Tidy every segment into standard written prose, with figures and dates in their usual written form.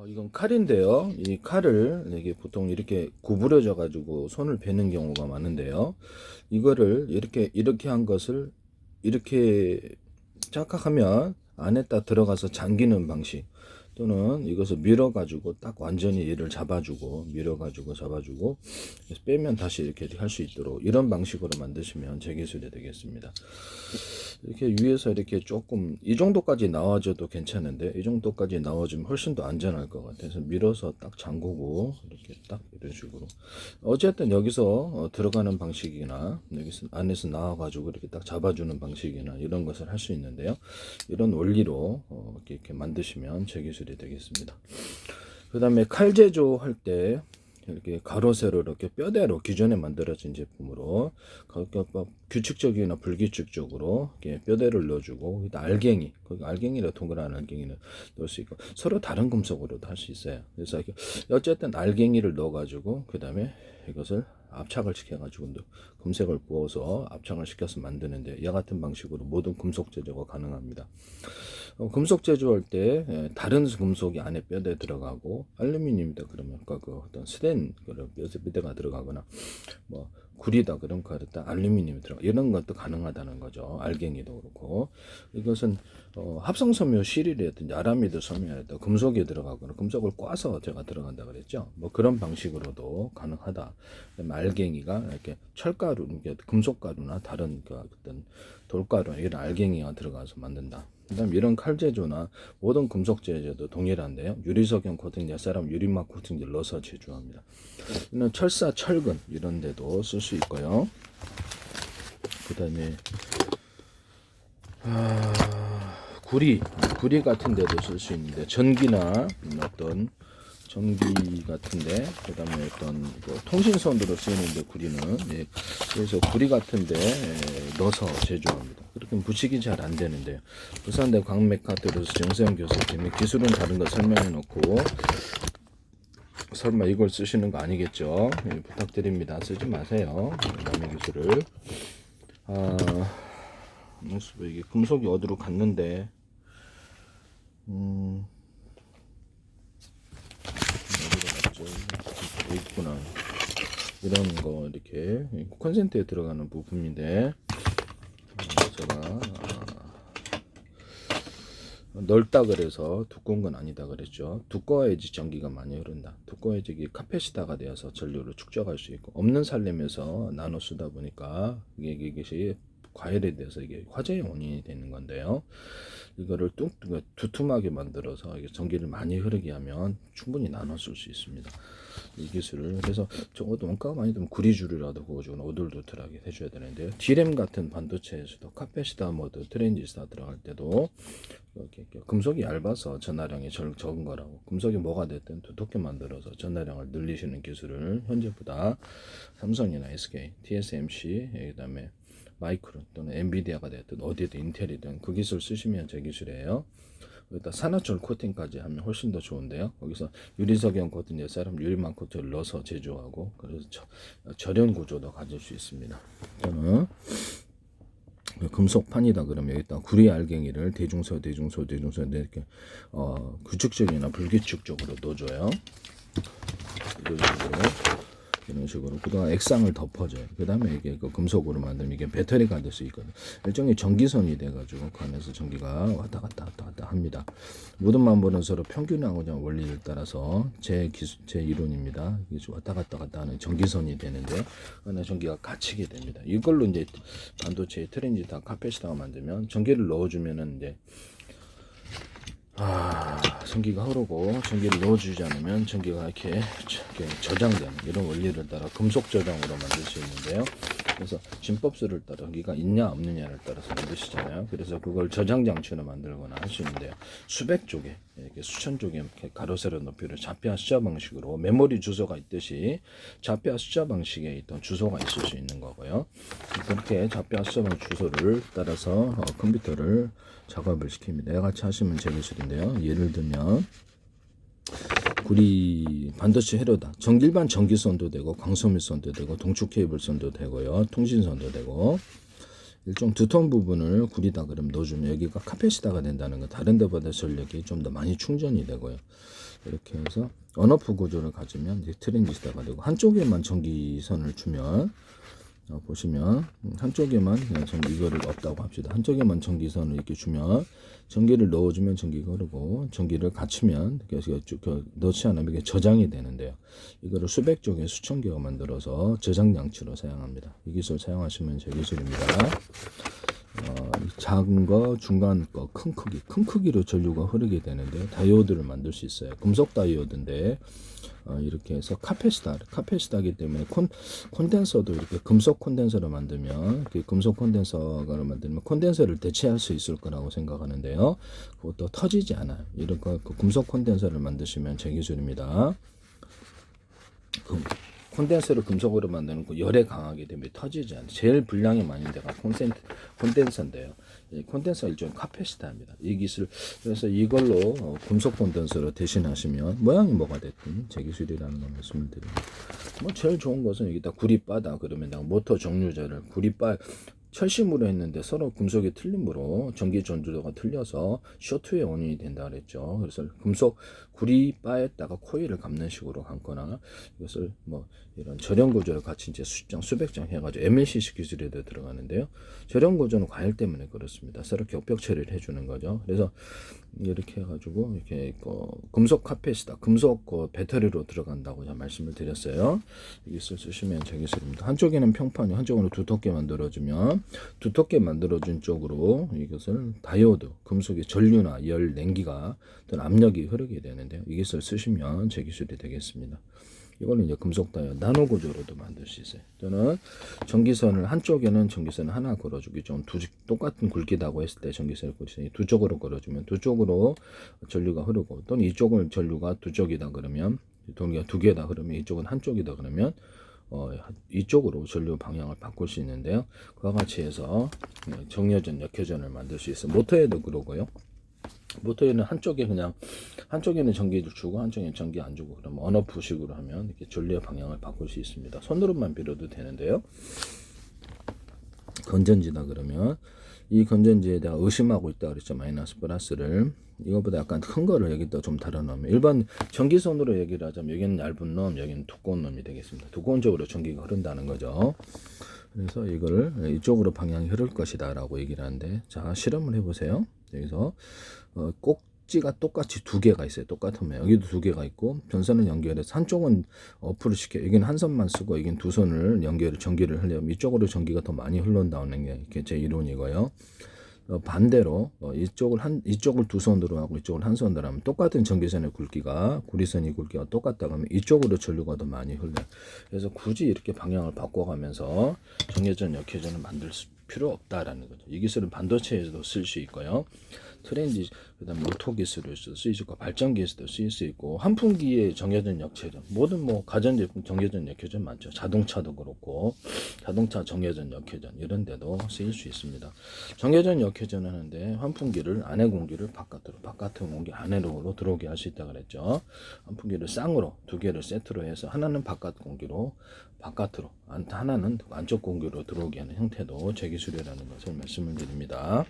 이건 칼인데요. 이 칼을 이게 보통 이렇게 구부려져 가지고 손을 베는 경우가 많은데요. 이거를 이렇게 한 것을 이렇게 짝하면 안에다 들어가서 잠기는 방식, 또는 이것을 밀어 가지고 딱 완전히 얘를 잡아주고, 밀어 가지고 잡아주고 그래서 빼면 다시 이렇게 할 수 있도록 이런 방식으로 만드시면 제 기술이 되겠습니다. 이렇게 위에서 이렇게 조금 이 정도까지 나와줘도 괜찮은데, 이 정도까지 나와주면 훨씬 더 안전할 것 같아서 밀어서 딱 잠그고, 이렇게 딱 이런 식으로 어쨌든 여기서 들어가는 방식이나 여기서 안에서 나와가지고 이렇게 딱 잡아주는 방식이나 이런 것을 할 수 있는데요. 이런 원리로 이렇게 만드시면 제 기술이 되겠습니다. 그 다음에 칼 제조할 때 이렇게 가로 세로 이렇게 뼈대로 기존에 만들어진 제품으로 규칙적이나 불규칙적으로 이렇게 뼈대를 넣어주고, 알갱이, 거기 알갱이라 동그란 알갱이를 넣을 수 있고, 서로 다른 금속으로도 할 수 있어요. 그래서 이렇게 어쨌든 알갱이를 넣어가지고 그 다음에 이것을 압착을 시켜가지고 금색을 부어서 압착을 시켜서 만드는데, 이와 같은 방식으로 모든 금속 제조가 가능합니다. 금속 제조할 때 다른 금속이 안에 뼈대에 들어가고, 알루미늄이다 그러면 그 어떤 스텐 뼈대가 들어가거나 뭐 구리다 그런 거 일단 알루미늄이 들어가, 이런 것도 가능하다는 거죠. 알갱이도 그렇고. 이것은 합성섬유 실이라든지 아라미드 섬유에다 금속이 들어가거나 금속을 꽈서 제가 들어간다 그랬죠. 뭐 그런 방식으로도 가능하다. 알갱이가 이렇게 철가루, 금속가루나 다른 그 어떤 돌가루, 이런 알갱이가 들어가서 만든다. 그다음 이런 칼 제조나 모든 금속 제조도 동일한데요. 유리석영 코팅, 옛사람 유리막 코팅제를 넣어서 제조합니다. 이는 철사, 철근 이런 데도 쓸 수 있고요. 그다음에 구리 같은 데도 쓸 수 있는데, 전기나 어떤 전기 같은데, 그 다음에 어떤 통신선으로 쓰이는데 구리는, 그래서 구리 같은데 넣어서 제조합니다. 그렇게 부식이 잘 안 되는데요. 부산대 광맥카트로서 정세영 교수님이 기술은 다른 거 설명해 놓고, 설마 이걸 쓰시는 거 아니겠죠? 부탁드립니다. 쓰지 마세요. 남의 기술을. 이게 금속이 어디로 갔는데, 어디로 갔죠? 여기 있구나. 이런 거 이렇게 콘센트에 들어가는 부품인데, 제가 넓다 그래서 두꺼운 건 아니다 그랬죠. 두꺼워야지 전기가 많이 흐른다. 두꺼워야지 이게 카페시타가 되어서 전류를 축적할 수 있고, 없는 살림에서 나눠 쓰다 보니까 이것이 과열이 돼서 이게 화재의 원인이 되는 건데요. 이거를 두툼하게 만들어서 이게 전기를 많이 흐르게 하면 충분히 나눠 쓸 수 있습니다. 이 기술을. 그래서 적어도 원가가 많이 들면 구리줄이라도 그거주고 오돌도돌하게 해줘야 되는데요. D램 같은 반도체에서도 카페시타 모드, 트랜지스터 들어갈 때도 이렇게 금속이 얇아서 전하량이 적은 거라고, 금속이 뭐가 됐든 두텁게 만들어서 전하량을 늘리시는 기술을 현재보다 삼성이나 SK, TSMC, 그다음에 마이크론 또는 엔비디아가 됐든 어디든 인텔이든 그 기술 쓰시면 제 기술이에요. 여기다 산화철 코팅까지 하면 훨씬 더 좋은데요. 거기서 유리석영 코팅, 옛사람 유리막 코팅을 넣어서 제조하고, 그래서 절연 구조도 가질 수 있습니다. 저는 금속판이다 그러면 여기다 구리 알갱이를 대중소 이렇게 규칙적이나 불규칙적으로 넣어줘요. 이런 식으로 그동안 액상을 덮어줘요. 그 다음에 이게 그 금속으로 만들면 이게 배터리가 될 수 있거든요. 일종의 전기선이 돼가지고 그 안에서 전기가 왔다 갔다 합니다. 모든 만물은 서로 평균하고자 원리를 따라서 제 이론입니다. 왔다 갔다 하는 전기선이 되는데, 안에 전기가 갇히게 됩니다. 이걸로 이제 반도체 트랜지스터, 카페시타가 만들면 전기를 넣어주면은 이제 전기가 흐르고, 전기를 넣어주지 않으면 전기가 이렇게 저장되는 이런 원리를 따라 금속 저장으로 만들 수 있는데요. 그래서 진법수를 따라 전기가 있냐 없느냐를 따라서 만드시잖아요. 그래서 그걸 저장 장치로 만들거나 할 수 있는데요. 수백 쪽에, 이렇게 수천 쪽에 이렇게 가로 세로 높이를 좌표와 숫자 방식으로, 메모리 주소가 있듯이 좌표와 숫자 방식에 있던 주소가 있을 수 있는 거고요. 그렇게 좌표와 숫자 방식 주소를 따라서 컴퓨터를 작업을 시킵니다. 이같이 하시면 제 기술인데요. 예를 들면 구리 반도체 회로다. 일반 전기선도 되고, 광섬유선도 되고, 동축 케이블선도 되고요. 통신선도 되고, 일종 두터운 부분을 구리다 그럼 넣어주면 여기가 카페시타가 된다는 거, 다른 데보다 전력이 좀 더 많이 충전이 되고요. 이렇게 해서 언오프 구조를 가지면 이제 트랜지스터가 되고, 한쪽에만 전기선을 주면 보시면 한쪽에만 그냥 이거를 없다고 합시다. 한쪽에만 전기선을 이렇게 주면 전기를 넣어주면 전기가 흐르고, 전기를 갖추면 그래서 넣지 않으면 이게 저장이 되는데요. 이거를 수백 쪽에 수천 개가 만들어서 저장 장치로 사용합니다. 이 기술 사용하시면 제 기술입니다. 작은 거, 중간 거, 큰 크기로 전류가 흐르게 되는데 다이오드를 만들 수 있어요. 금속 다이오드인데 이렇게 해서 카페시터이기 때문에 콘덴서도 이렇게 금속 콘덴서를 만들면, 금속 콘덴서를 만들면 콘덴서를 대체할 수 있을 거라고 생각하는데요. 그것도 터지지 않아요. 이런 거 금속 콘덴서를 만드시면 제 기술입니다. 콘덴서를 금속으로 만드는 거 열에 강하기 때문에 터지지 않아요. 제일 분량이 많은 데가 콘덴서인데요. 콘덴서 일종의 카패시터입니다. 이 기술, 그래서 이걸로 금속 콘덴서를 대신하시면 모양이 뭐가 됐든 제 기술이라는 걸 말씀을 드립니다. 뭐 제일 좋은 것은 여기다 구리바다 그러면 내가 모터 정류자를 철심으로 했는데 서로 금속이 틀림으로 전기 전도가 틀려서 쇼트의 원인이 된다 그랬죠. 그래서 금속 구리바에다가 코일을 감는 식으로 감거나, 이것을 뭐 이런 절연 구조를 같이 이제 수백 장 해가지고 MLCC 기술에도 들어가는데요. 절연 구조는 과열 때문에 그렇습니다. 서로 격벽 처리를 해주는 거죠. 그래서 이렇게 해가지고 이렇게 금속 카패시터, 금속 배터리로 들어간다고 제가 말씀을 드렸어요. 이것을 쓰시면 제 기술입니다. 한쪽에는 평판이, 한쪽으로 두텁게 만들어주면 두텁게 만들어준 쪽으로 이것을 다이오드, 금속의 전류나 열, 냉기가 또는 압력이 흐르게 되는데요. 이것을 쓰시면 제 기술이 되겠습니다. 이거는 이제 금속 다이오드 나노 구조로도 만들 수 있어요. 또는 전기선을 한쪽에는 전기선을 하나 걸어주기 좀 똑같은 굵기다고 했을 때 전기선을 두 쪽으로 걸어주면 두 쪽으로 전류가 흐르고, 또는 이쪽은 전류가 두 쪽이다 그러면 동기가 두 개다 그러면 이쪽은 한쪽이다 그러면 이쪽으로 전류 방향을 바꿀 수 있는데요. 그와 같이 해서 정여전, 역회전을 만들 수 있어요. 모터에도 그러고요. 모터에는 한쪽에는 전기를 주고 한쪽에는 전기 안 주고, 그러면 언오프식으로 하면 이렇게 전류의 방향을 바꿀 수 있습니다. 손으로만 빌어도 되는데요. 건전지다 그러면 이 건전지에 대해 의심하고 있다 그랬죠. 마이너스 플러스를 이거보다 약간 큰 거를 여기다 좀 달아놓으면, 일반 전기선으로 얘기를 하자면 여기는 얇은 놈, 여기는 두꺼운 놈이 되겠습니다. 두꺼운 쪽으로 전기가 흐른다는 거죠. 그래서 이거를 이쪽으로 방향이 흐를 것이다 라고 얘기를 하는데, 자 실험을 해보세요. 여기서 꼭지가 똑같이 두 개가 있어요. 똑같으면 여기도 두 개가 있고, 전선을 연결해서 한쪽은 어프를 시켜, 여기는 한 선만 쓰고 여기는 두 선을 전기를 흘려면 이쪽으로 전기가 더 많이 흘러나오는 게 제 이론이고요. 반대로 이쪽을 두 선으로 하고 이쪽을 한 선으로 하면 똑같은 전기선의 구리선의 굵기가 똑같다 그러면 이쪽으로 전류가 더 많이 흘러요. 그래서 굳이 이렇게 방향을 바꿔가면서 정회전, 역회전을 만들 필요 없다라는 거죠. 이 기술은 반도체에서도 쓸 수 있고요. 그다음 오토 기술을 쓸 수 있고, 발전기에서도 쓰일 수 있고, 환풍기의 정회전, 역회전, 모든 뭐 가전제품 정회전, 역회전 많죠. 자동차도 그렇고 자동차 정회전, 역회전 이런 데도 쓰일 수 있습니다. 정회전, 역회전 하는데 환풍기를 안에 공기를 바깥의 공기 안으로 들어오게 할 수 있다 그랬죠. 환풍기를 쌍으로 두 개를 세트로 해서 하나는 바깥 공기로 바깥으로, 하나는 안쪽 공기로 들어오게 하는 형태도 제 기술이라는 것을 말씀을 드립니다.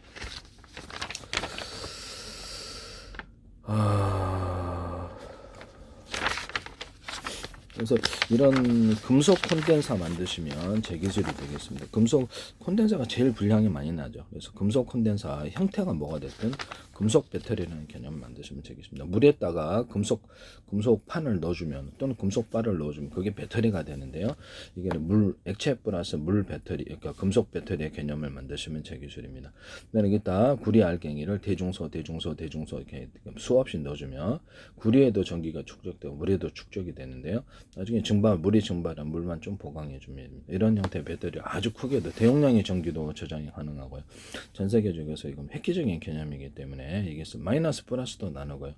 그래서 이런 금속 콘덴서 만드시면 제 기술이 되겠습니다. 금속 콘덴서가 제일 분량이 많이 나죠. 그래서 금속 콘덴서 형태가 뭐가 됐든 금속 배터리라는 개념을 만드시면 되겠습니다. 물에다가 금속판을 넣어주면, 또는 금속발을 넣어주면 그게 배터리가 되는데요. 이게 액체 플러스 물 배터리, 그러니까 금속 배터리의 개념을 만드시면 제 기술입니다. 여기다 구리 알갱이를 대중소 이렇게 수없이 넣어주면 구리에도 전기가 축적되고 물에도 축적이 되는데요. 나중에 물이 증발한 물만 좀 보강해주면 이런 형태의 배터리 아주 크게도 대용량의 전기도 저장이 가능하고요. 전 세계적에서 이건 획기적인 개념이기 때문에 이게 마이너스 플러스도 나누고요.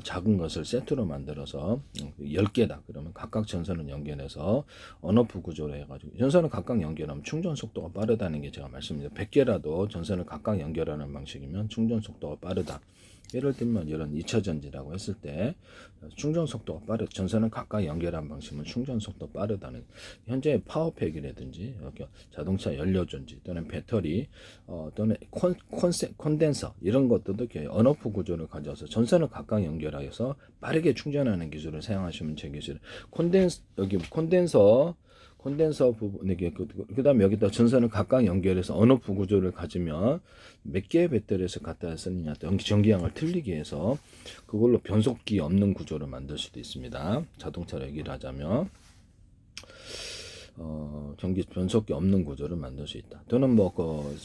작은 것을 세트로 만들어서 10개다 그러면 각각 전선을 연결해서 언오프 구조로 해가지고, 전선을 각각 연결하면 충전 속도가 빠르다는 게 제가 말씀드린 100개라도 전선을 각각 연결하는 방식이면 충전 속도가 빠르다. 예를 들면 이런 2차 전지라고 했을 때 충전 속도가 빠르, 전선을 각각 연결한 방식은 충전 속도 빠르다는, 현재 파워팩이라든지 자동차 연료전지 또는 배터리 또는 콘덴서 이런 것들도 이렇게 언오프 구조를 가져서 전선을 각각 연결하여서 빠르게 충전하는 기술을 사용하시면 되겠어요. 여기 콘덴서 부분, 이게 그다음 여기다 전선을 각각 연결해서 언오프 구조를 가지면 몇 개의 배터리에서 갖다 쓰느냐, 전기량을 틀리게 해서 그걸로 변속기 없는 구조를 만들 수도 있습니다. 자동차로 얘기를 하자면 전기 변속기 없는 구조를 만들 수 있다. 또는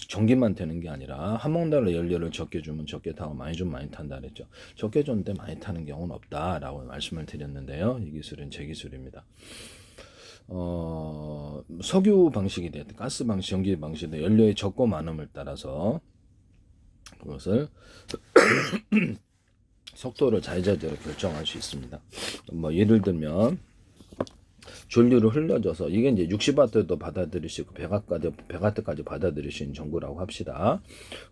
전기만 되는 게 아니라 한몽달러 연료를 적게 주면 적게 타고 많이 주면 많이 탄다 그랬죠. 적게 줬는데 많이 타는 경우는 없다라고 말씀을 드렸는데요. 이 기술은 제 기술입니다. 석유 방식이 됐든 가스 방식, 전기 방식도 연료의 적고 많음을 따라서 그것을 속도를 자유자재로 결정할 수 있습니다. 예를 들면 전류를 흘려줘서 이게 이제 60W도 받아들일 수 있고 100W까지 받아들일 수 있는 전구라고 합시다.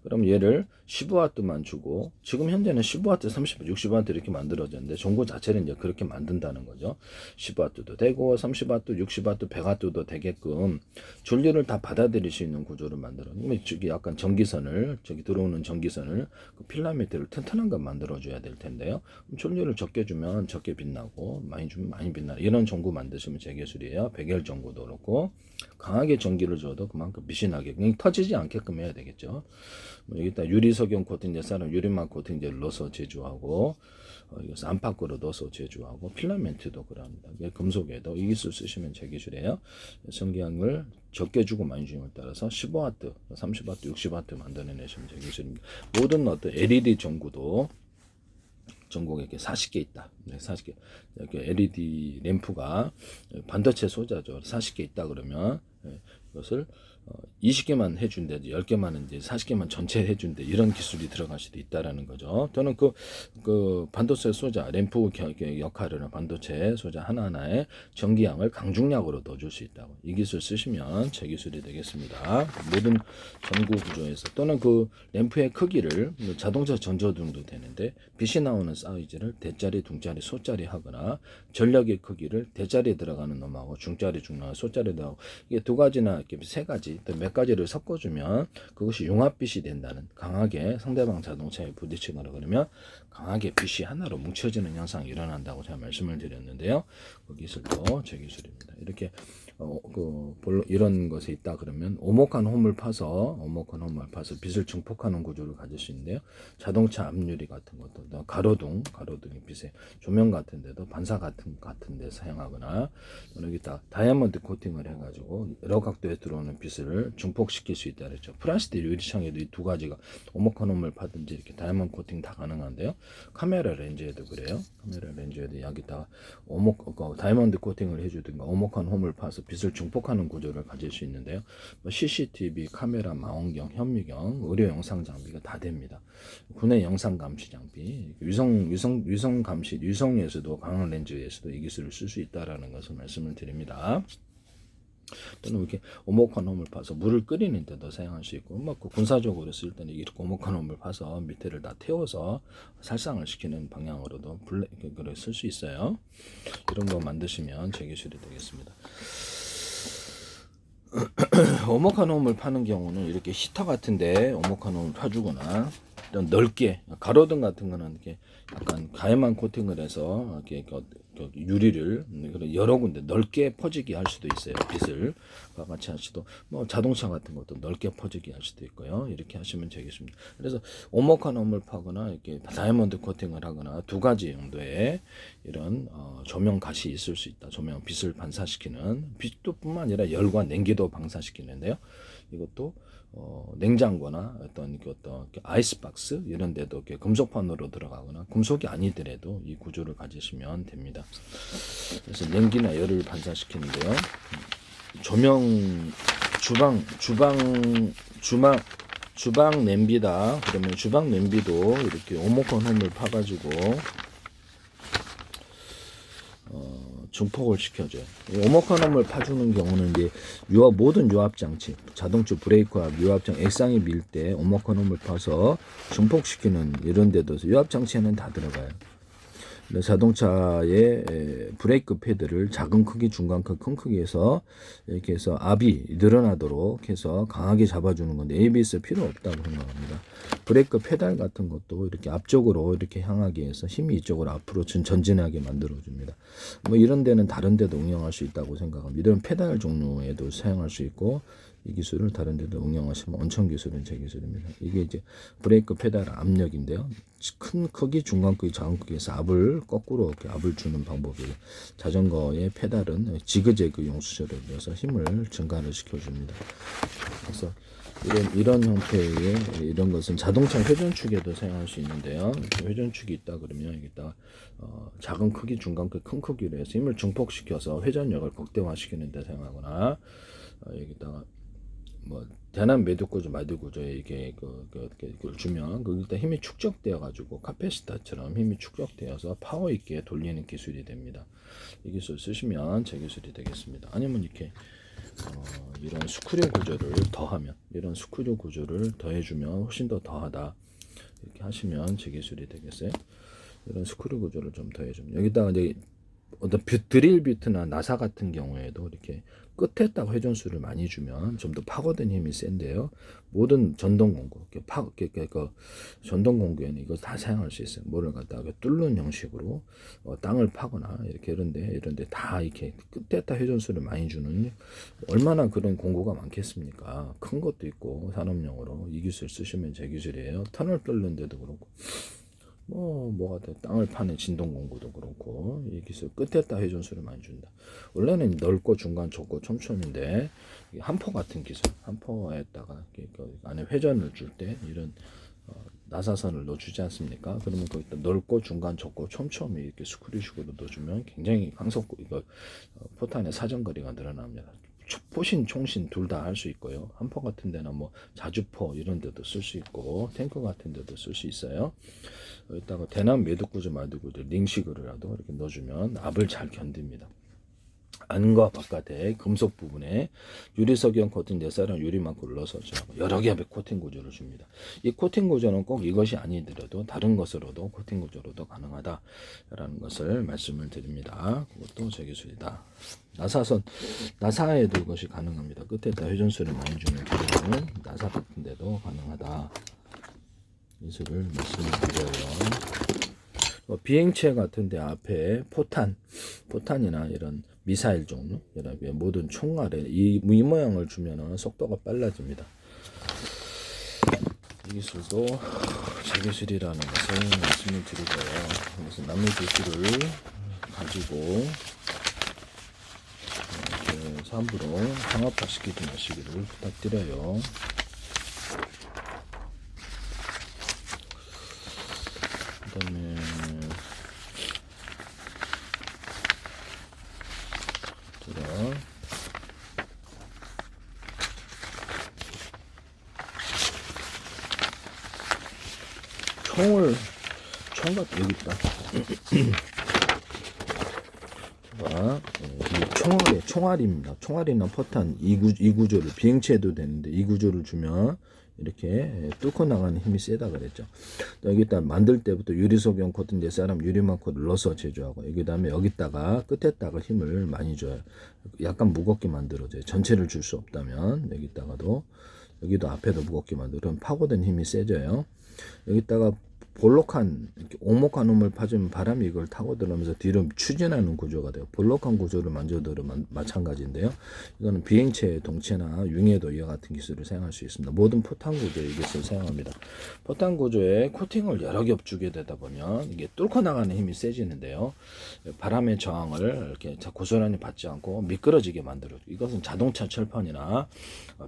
그럼 얘를 15W만 주고, 지금 현재는 15W, 30W, 60W 이렇게 만들어졌는데 전구 자체를 이제 그렇게 만든다는 거죠. 10W도 되고 30W, 60W, 100W도 되게끔 전류를 다 받아들일 수 있는 구조를 만들어. 저기 약간 전기선을, 저기 들어오는 전기선을 그 필라멘트를 튼튼한 거 만들어줘야 될 텐데요. 전류를 적게 주면 적게 빛나고 많이 주면 많이 빛나. 이런 전구 만드시면 기술이에요. 백열 전구도 그렇고 강하게 전기를 줘도 그만큼 빛이 나게, 그냥 터지지 않게끔 해야 되겠죠. 여기다 유리석용 코팅제, 사람 유리막 코팅제를 넣어서 제조하고 이것을 안팎으로 넣어서 제조하고 필라멘트도 그럽니다. 금속에도 이 기술 쓰시면 제 기술이에요. 전기량을 적게 주고 많이 주냐에 따라서 15W, 30W, 60W 만들어내시면 제 기술입니다. 모든 어떤 LED 전구도 전국에 이렇게 40개 있다. 40개. 이렇게 LED 램프가 반도체 소자죠. 40개 있다 그러면 이것을 20개만 해준대, 10개만 이제 40개만 전체 해준대, 이런 기술이 들어갈 수도 있다라는 거죠. 저는 그 반도체 소자 램프 역할을 하는 반도체 소자 하나하나에 전기량을 강중량으로 넣어줄 수 있다고. 이 기술 쓰시면 제 기술이 되겠습니다. 모든 전구 구조에서, 또는 그 램프의 크기를 자동차 전조등도 되는데 빛이 나오는 사이즈를 대짜리, 둥짜리, 소짜리 하거나 전력의 크기를 대짜리에 들어가는 놈하고 중짜리, 중량, 소짜리 들어가고, 이게 두 가지나 이렇게 세 가지, 또 몇 가지를 섞어주면 그것이 융합빛이 된다는, 강하게 상대방 자동차에 부딪히거나 그러면 강하게 빛이 하나로 뭉쳐지는 현상이 일어난다고 제가 말씀을 드렸는데요. 그 기술도 제 기술입니다. 이렇게 이런 것에 있다 그러면 오목한 홈을 파서 빛을 증폭하는 구조를 가질 수 있는데요. 자동차 앞유리 같은 것도, 가로등이 빛에, 조명 같은 데도 반사 같은 데 사용하거나, 여기다 다이아몬드 코팅을 해가지고 여러 각도에 들어오는 빛을 증폭시킬 수 있다 그랬죠. 플라스틱 유리창에도 이 두 가지가, 오목한 홈을 파든지 이렇게 다이아몬드 코팅 다 가능한데요. 카메라 렌즈에도 그래요. 카메라 렌즈에도 여기다 다이아몬드 코팅을 해주든가 오목한 홈을 파서 빛을 증폭하는 구조를 가질 수 있는데요. CCTV, 카메라, 망원경, 현미경, 의료 영상 장비가 다 됩니다. 국내 영상 감시 장비, 위성 감시, 위성에서도, 강한 렌즈에서도 이 기술을 쓸 수 있다라는 것을 말씀을 드립니다. 또는 이렇게 오목한 홈을 파서 물을 끓이는 데도 사용할 수 있고, 군사적으로 쓸 때는 이렇게 오목한 홈을 파서 밑에를 다 태워서 살상을 시키는 방향으로도 블랙을 쓸 수 있어요. 이런 거 만드시면 제 기술이 되겠습니다. 오목한 홈을 파는 경우는 이렇게 히터 같은데 오목한 홈을 파주거나, 넓게 가로등 같은 거는 이렇게 약간 가해만 코팅을 해서 이렇게 유리를 여러 군데 넓게 퍼지게 할 수도 있어요. 빛을 같이 할 수도, 자동차 같은 것도 넓게 퍼지게 할 수도 있고요. 이렇게 하시면 되겠습니다. 그래서 오목한 홈을 파거나 이렇게 다이아몬드 코팅을 하거나 두 가지 용도의 이런 조명 갓이 있을 수 있다. 조명 빛을 반사시키는, 빛도 뿐만 아니라 열과 냉기도 반사시키는데요. 이것도 냉장고나 어떤 아이스박스 이런 데도 이렇게 금속판으로 들어가거나 금속이 아니더라도 이 구조를 가지시면 됩니다. 그래서 냉기나 열을 반사시키는데요. 조명, 주방 냄비다. 그러면 주방 냄비도 이렇게 오목한 홈을 파가지고 증폭을 시켜줘요. 오목한홈을 파주는 경우는 이제 모든 유압 장치, 자동차 브레이크와 유압장 액상이 밀 때 오목한홈을 파서 증폭시키는 이런 데도 유압 장치에는 다 들어가요. 자동차의 브레이크 패드를 작은 크기, 중간 크기, 큰 크기에서 이렇게 해서 압이 늘어나도록 해서 강하게 잡아주는 건데 ABS 필요 없다고 생각합니다. 브레이크 페달 같은 것도 이렇게 앞쪽으로 이렇게 향하게 해서 힘이 이쪽으로 앞으로 전진하게 만들어줍니다. 뭐 이런 데는 다른 데도 응용할 수 있다고 생각합니다. 이런 페달 종류에도 사용할 수 있고 이 기술을 다른 데도 응용하시면 원천 기술은 제 기술입니다. 이게 이제 브레이크 페달 압력인데요. 큰 크기, 중간 크기, 작은 크기에서 압을 거꾸로 이렇게 압을 주는 방법이에요. 자전거의 페달은 지그재그 용수철을 넣어서 힘을 증가를 시켜줍니다. 그래서 이런 형태의 이런 것은 자동차 회전축에도 사용할 수 있는데요. 회전축이 있다 그러면 여기다가 작은 크기, 중간 크기, 큰 크기로 해서 힘을 증폭시켜서 회전력을 극대화시키는 데 사용하거나 여기다가 뭐 대남 매듭구조, 마디구조에 이게 그걸 주면 일단 힘이 축적되어 가지고 카페시터처럼 힘이 축적되어서 파워 있게 돌리는 기술이 됩니다. 이 기술 쓰시면 제 기술이 되겠습니다. 아니면 이렇게 이런 스크류 구조를 더하면 이런 스크류 구조를 더해주면 훨씬 더 더하다 이렇게 하시면 제 기술이 되겠어요. 이런 스크류 구조를 좀 더해주면 여기다가 이제 어떤 드릴 비트나 나사 같은 경우에도 이렇게 끝에다가 회전수를 많이 주면 좀 더 파고든 힘이 센데요. 모든 전동 공구, 전동 공구에는 이거 다 사용할 수 있어요. 뭐를 갖다가 뚫는 형식으로 땅을 파거나 이런데 다 이렇게 끝에다 회전수를 많이 주는 얼마나 그런 공구가 많겠습니까? 큰 것도 있고 산업용으로 이 기술 쓰시면 제 기술이에요. 터널 뚫는 데도 그렇고. 뭐가 돼 땅을 파는 진동 공구도 그렇고 이 기술 끝에다 회전수를 많이 준다. 원래는 넓고 중간 좁고 촘촘인데 한포 같은 기술, 한포에다가 그 안에 회전을 줄 때 이런 나사선을 넣어주지 않습니까? 그러면 거기다 넓고 중간 좁고 촘촘히 이렇게 스크류식으로 넣어주면 굉장히 강속 포탄의 사정거리가 늘어납니다. 포신, 총신 둘 다 할 수 있고요. 한포 같은 데는 뭐 자주포 이런 데도 쓸 수 있고 탱크 같은 데도 쓸 수 있어요. 여기다가 대남 매듭구조 말두구조 링식으로라도 이렇게 넣어주면 압을 잘 견딥니다. 안과 바깥에 금속 부분에 유리석형 코팅 넷사랑 유리망코를 넣어서 여러 개의 코팅 구조를 줍니다. 이 코팅 구조는 꼭 이것이 아니더라도 다른 것으로도 코팅 구조로도 가능하다라는 것을 말씀을 드립니다. 그것도 제 기술이다. 나사에도 이것이 가능합니다. 끝에다 회전수를 많이 주는 기술은 나사 같은 데도 가능하다. 기술을 말씀을 드려요. 비행체 같은데 앞에 포탄이나 이런 미사일 종류, 모든 총알에 이 모양을 주면은 속도가 빨라집니다. 이 기술도 제 기술이라는 것을 말씀을 드리고요. 그래서 남의 기술을 가지고 이렇게 함부로 상업화시키지 마시기를 부탁드려요. 그다음에 총 같은 여기 있다. 총알입니다. 총알이나 포탄 이 구조를 비행체도 되는데 이 구조를 주면 이렇게 뚫고 나가는 힘이 세다 그랬죠. 여기다 만들 때부터 유리석용 코팅 넷사람 유리망코를 넣어서 제조하고 여기 다음에 여기다가 끝에다가 힘을 많이 줘요. 약간 무겁게 만들어줘요. 전체를 줄 수 없다면 여기도 앞에도 무겁게 만들면 파고든 힘이 세져요. 여기다가 볼록한 오목한 놈을 파주면 바람이 이걸 타고 들어오면서 뒤로 추진하는 구조가 돼요. 볼록한 구조를 만져도 마찬가지인데요. 이거는 비행체 동체나 융해도 이와 같은 기술을 사용할 수 있습니다. 모든 포탄 구조에 이 기술을 사용합니다. 포탄 구조에 코팅을 여러 겹 주게 되다 보면 이게 뚫고 나가는 힘이 세지는데요. 바람의 저항을 이렇게 고스란히 받지 않고 미끄러지게 만들어요. 이것은 자동차 철판이나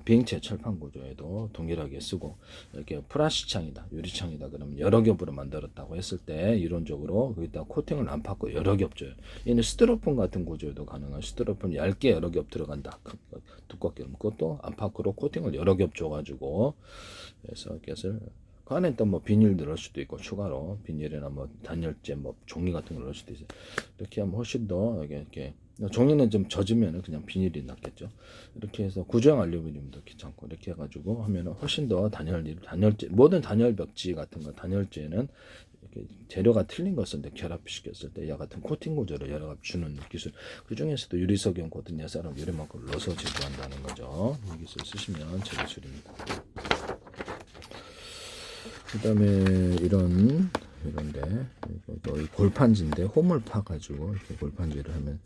비행체 철판 구조에도 동일하게 쓰고 이렇게 플라스틱 창이다, 유리창이다 그러면 여러 겹으로 만들었다고 했을 때 이론적으로 거기다 코팅을 안 팠고 여러 겹 줘요. 얘는 스티로폼 같은 구조에도 가능한 스티로폼 얇게 여러 겹 들어간다. 두껍게 그것도 안팎으로 코팅을 여러 겹 줘가지고 그래서 이것을 그 안에 또 뭐 비닐 넣을 수도 있고 추가로 비닐이나 뭐 단열재 뭐 종이 같은 걸 넣을 수도 있어요. 이렇게 하면 훨씬 더 이렇게 종이는 좀 젖으면 그냥 비닐이 낫겠죠. 이렇게 해서 구조형 알루미늄도 귀찮고 이렇게 해가지고 하면은 훨씬 더 단열재 모든 단열 벽지 같은 거 단열재는 이렇게 재료가 틀린 것을 결합시켰을 때 이와 같은 코팅 구조를 결합 주는 기술. 그 중에서도 유리석용 코팅 예사람 유리막을 넣어서 제조한다는 거죠. 이 기술 쓰시면 제 기술입니다. 그다음에 이런데 이 골판지인데 홈을 파가지고 이렇게 골판지를 하면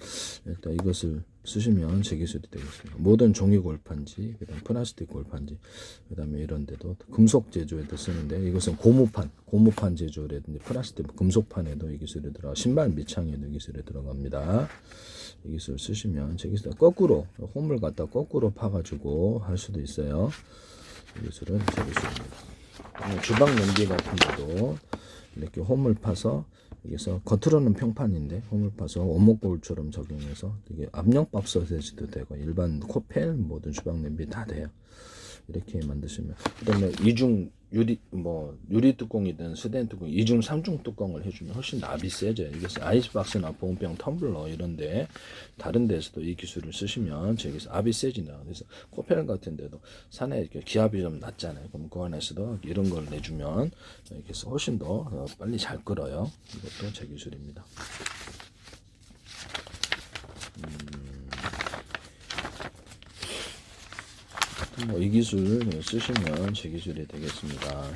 일단 이것을 쓰시면 제 기술이 되겠습니다. 모든 종이 골판지, 그다음 플라스틱 골판지, 그다음에 이런데도 금속 제조에도 쓰는데 이것은 고무판 제조라든지 플라스틱 금속판에도 이 기술이 들어가, 신발 밑창에도 이 기술이 들어갑니다. 이 기술 쓰시면 제 기술 거꾸로 홈을 갖다 거꾸로 파가지고 할 수도 있어요. 이 기술은 제 기술입니다. 주방 냄비 같은 것도 이렇게 홈을 파서 여기서 겉으로는 평판인데 홈을 파서 오목골처럼 적용해서 이게 압력밥솥에도 되고 일반 코펠 모든 주방 냄비 다 돼요. 이렇게 만드시면, 그다음에 유리 뚜껑이든 스텐 뚜껑, 이중 삼중 뚜껑을 해주면 훨씬 납이 세져요. 이것은 아이스박스나 보온병 텀블러 이런데 다른 데서도 이 기술을 쓰시면 저기서 압이 세진다. 그래서 코펠 같은 데도 산에 이렇게 기압이 좀 낮잖아요. 그럼 그 안에서도 이런 걸 내주면 이렇게 해서 훨씬 더 빨리 잘 끓어요. 이것도 제 기술입니다. 이 기술 쓰시면 제 기술이 되겠습니다.